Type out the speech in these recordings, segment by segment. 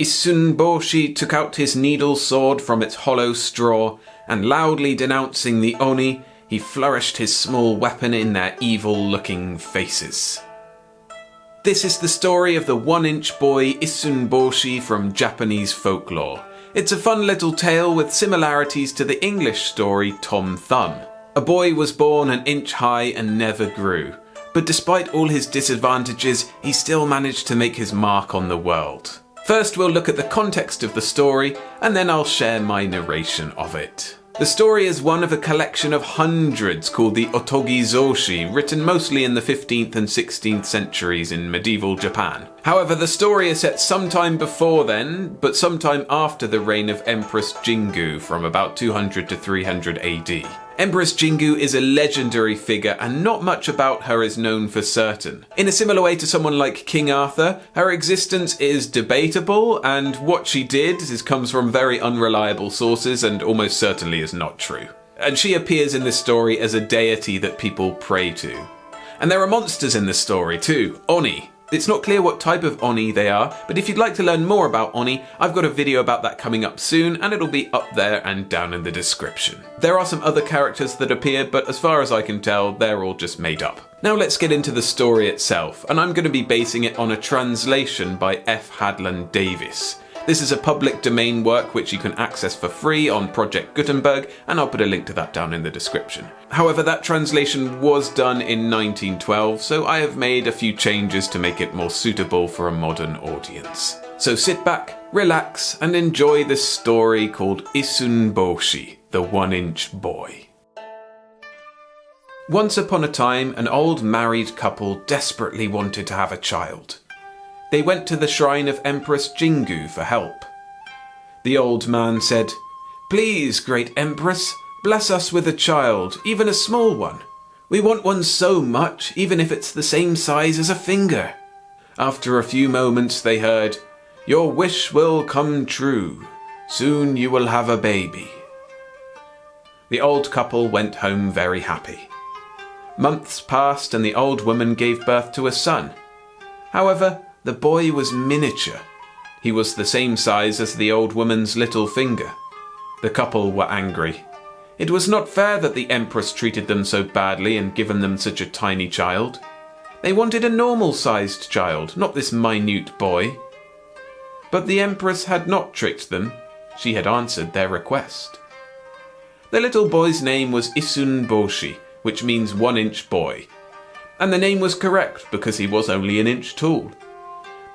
Issun-boshi took out his needle sword from its hollow straw, and loudly denouncing the Oni, he flourished his small weapon in their evil-looking faces. This is the story of the one-inch boy Issun-boshi from Japanese folklore. It's a fun little tale with similarities to the English story Tom Thumb. A boy was born an inch high and never grew, but despite all his disadvantages, he still managed to make his mark on the world. First, we'll look at the context of the story, and then I'll share my narration of it. The story is one of a collection of hundreds called the Otogi-zoshi, written mostly in the 15th and 16th centuries in medieval Japan. However, the story is set sometime before then, but sometime after the reign of Empress Jingu from about 200 to 300 AD. Empress Jingu is a legendary figure and not much about her is known for certain. In a similar way to someone like King Arthur, her existence is debatable and what she did comes from very unreliable sources and almost certainly is not true. And she appears in this story as a deity that people pray to. And there are monsters in this story too, Oni. It's not clear what type of Oni they are, but if you'd like to learn more about Oni, I've got a video about that coming up soon, and it'll be up there and down in the description. There are some other characters that appear, but as far as I can tell, they're all just made up. Now let's get into the story itself, and I'm going to be basing it on a translation by F. Hadland Davis. This is a public domain work which you can access for free on Project Gutenberg, and I'll put a link to that down in the description. However, that translation was done in 1912, so I have made a few changes to make it more suitable for a modern audience. So sit back, relax, and enjoy this story called Issun-boshi, the one-inch boy. Once upon a time, an old married couple desperately wanted to have a child. They went to the shrine of Empress Jingu for help. The old man said, "Please, great Empress, bless us with a child, even a small one. We want one so much, even if it's the same size as a finger." After a few moments they heard, "Your wish will come true. Soon you will have a baby." The old couple went home very happy. Months passed and the old woman gave birth to a son. However, the boy was miniature. He was the same size as the old woman's little finger. The couple were angry. It was not fair that the Empress treated them so badly and given them such a tiny child. They wanted a normal-sized child, not this minute boy. But the Empress had not tricked them. She had answered their request. The little boy's name was Issun-boshi, which means one-inch boy. And the name was correct because he was only an inch tall.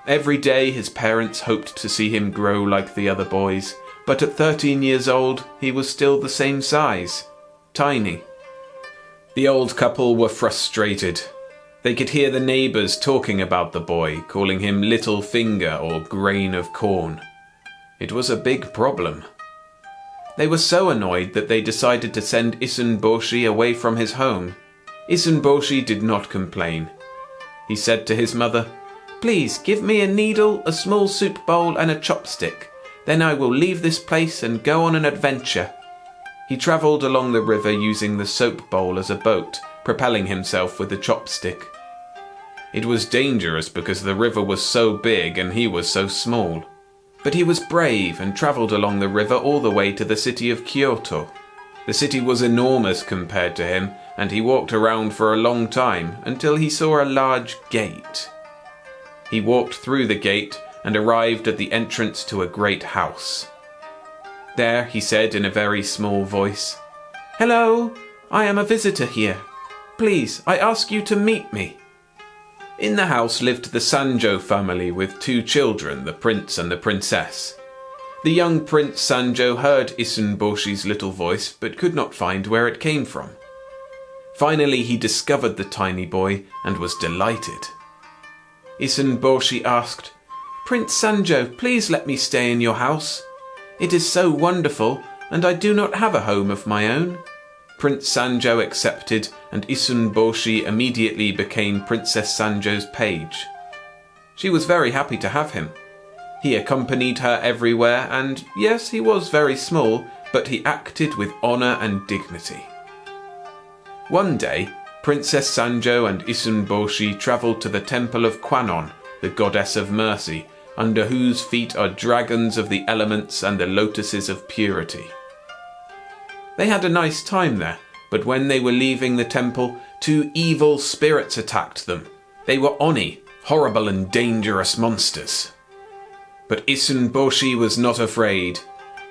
Every day his parents hoped to see him grow like the other boys, but at 13 years old he was still the same size, tiny. The old couple were frustrated. They could hear the neighbours talking about the boy, calling him little finger or grain of corn. It was a big problem. They were so annoyed that they decided to send Issun-boshi away from his home. Issun-boshi did not complain. He said to his mother, "Please give me a needle, a small soup bowl and a chopstick. Then I will leave this place and go on an adventure." He travelled along the river using the soap bowl as a boat, propelling himself with the chopstick. It was dangerous because the river was so big and he was so small. But he was brave and travelled along the river all the way to the city of Kyoto. The city was enormous compared to him, and he walked around for a long time until he saw a large gate. He walked through the gate and arrived at the entrance to a great house. There he said in a very small voice, "Hello, I am a visitor here. Please, I ask you to meet me." In the house lived the Sanjo family with 2 children, the prince and the princess. The young Prince Sanjo heard Issun-boshi's little voice but could not find where it came from. Finally he discovered the tiny boy and was delighted. Issun-boshi asked, "Prince Sanjo, please let me stay in your house. It is so wonderful, and I do not have a home of my own." Prince Sanjo accepted, and Issun-boshi immediately became Princess Sanjo's page. She was very happy to have him. He accompanied her everywhere, and yes, he was very small, but he acted with honor and dignity. One day, Princess Sanjo and Issun-boshi travelled to the temple of Kwannon, the goddess of mercy, under whose feet are dragons of the elements and the lotuses of purity. They had a nice time there, but when they were leaving the temple, 2 evil spirits attacked them. They were Oni, horrible and dangerous monsters. But Issun-boshi was not afraid.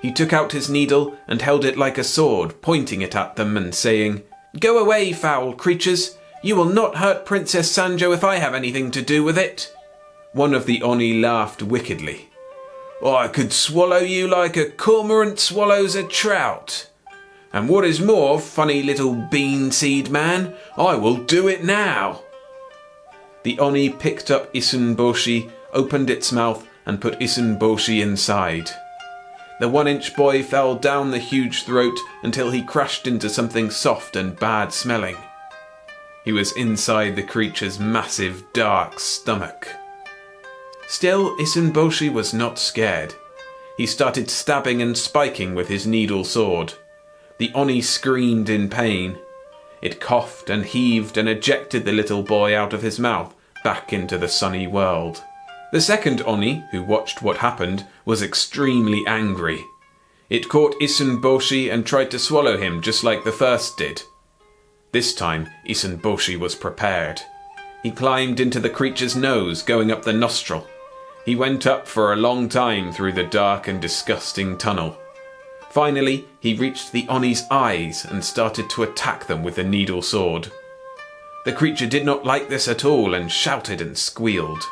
He took out his needle and held it like a sword, pointing it at them and saying, "Go away, foul creatures! You will not hurt Princess Sanjo if I have anything to do with it." One of the Oni laughed wickedly. "I could swallow you like a cormorant swallows a trout. And what is more, funny little bean seed man, I will do it now." The Oni picked up Issun-boshi, opened its mouth, and put Issun-boshi inside. The 1-inch boy fell down the huge throat until he crashed into something soft and bad smelling. He was inside the creature's massive dark stomach. Still, Issun-boshi was not scared. He started stabbing and spiking with his needle sword. The Oni screamed in pain. It coughed and heaved and ejected the little boy out of his mouth, back into the sunny world. The second Oni, who watched what happened, was extremely angry. It caught Issun-boshi and tried to swallow him just like the first did. This time, Issun-boshi was prepared. He climbed into the creature's nose, going up the nostril. He went up for a long time through the dark and disgusting tunnel. Finally, he reached the Oni's eyes and started to attack them with the needle sword. The creature did not like this at all and shouted and squealed.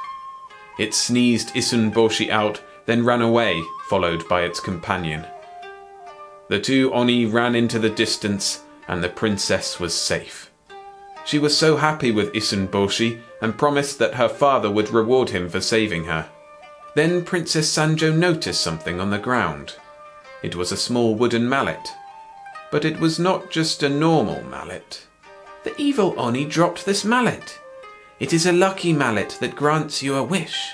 It sneezed Issun-boshi out, then ran away, followed by its companion. The 2 Oni ran into the distance, and the princess was safe. She was so happy with Issun-boshi and promised that her father would reward him for saving her. Then Princess Sanjo noticed something on the ground. It was a small wooden mallet. But it was not just a normal mallet. "The evil Oni dropped this mallet. It is a lucky mallet that grants you a wish.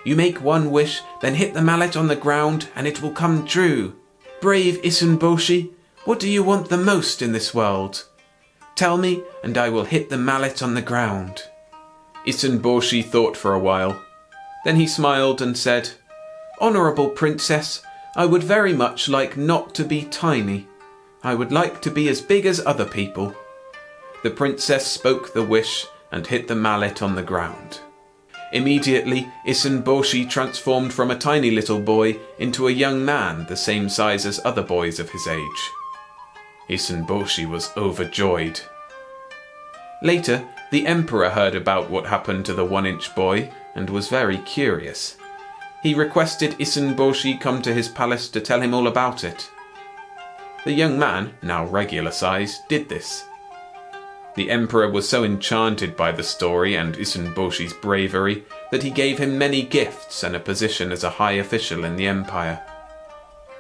You make one wish, then hit the mallet on the ground and it will come true. Brave Issun-boshi, what do you want the most in this world? Tell me and I will hit the mallet on the ground." Issun-boshi thought for a while. Then he smiled and said, "Honourable Princess, I would very much like not to be tiny. I would like to be as big as other people." The princess spoke the wish and hit the mallet on the ground. Immediately, Issun-boshi transformed from a tiny little boy into a young man the same size as other boys of his age. Issun-boshi was overjoyed. Later, the emperor heard about what happened to the 1-inch boy and was very curious. He requested Issun-boshi come to his palace to tell him all about it. The young man, now regular size, did this. The emperor was so enchanted by the story and Issun-boshi's bravery that he gave him many gifts and a position as a high official in the empire.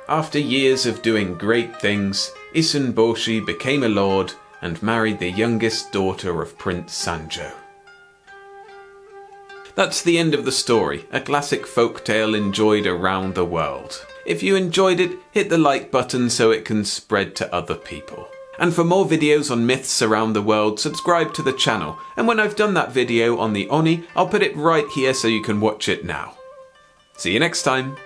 After years of doing great things, Issun-boshi became a lord and married the youngest daughter of Prince Sanjo. That's the end of the story, a classic folktale enjoyed around the world. If you enjoyed it, hit the like button so it can spread to other people. And for more videos on myths around the world, subscribe to the channel. And when I've done that video on the Oni, I'll put it right here so you can watch it now. See you next time.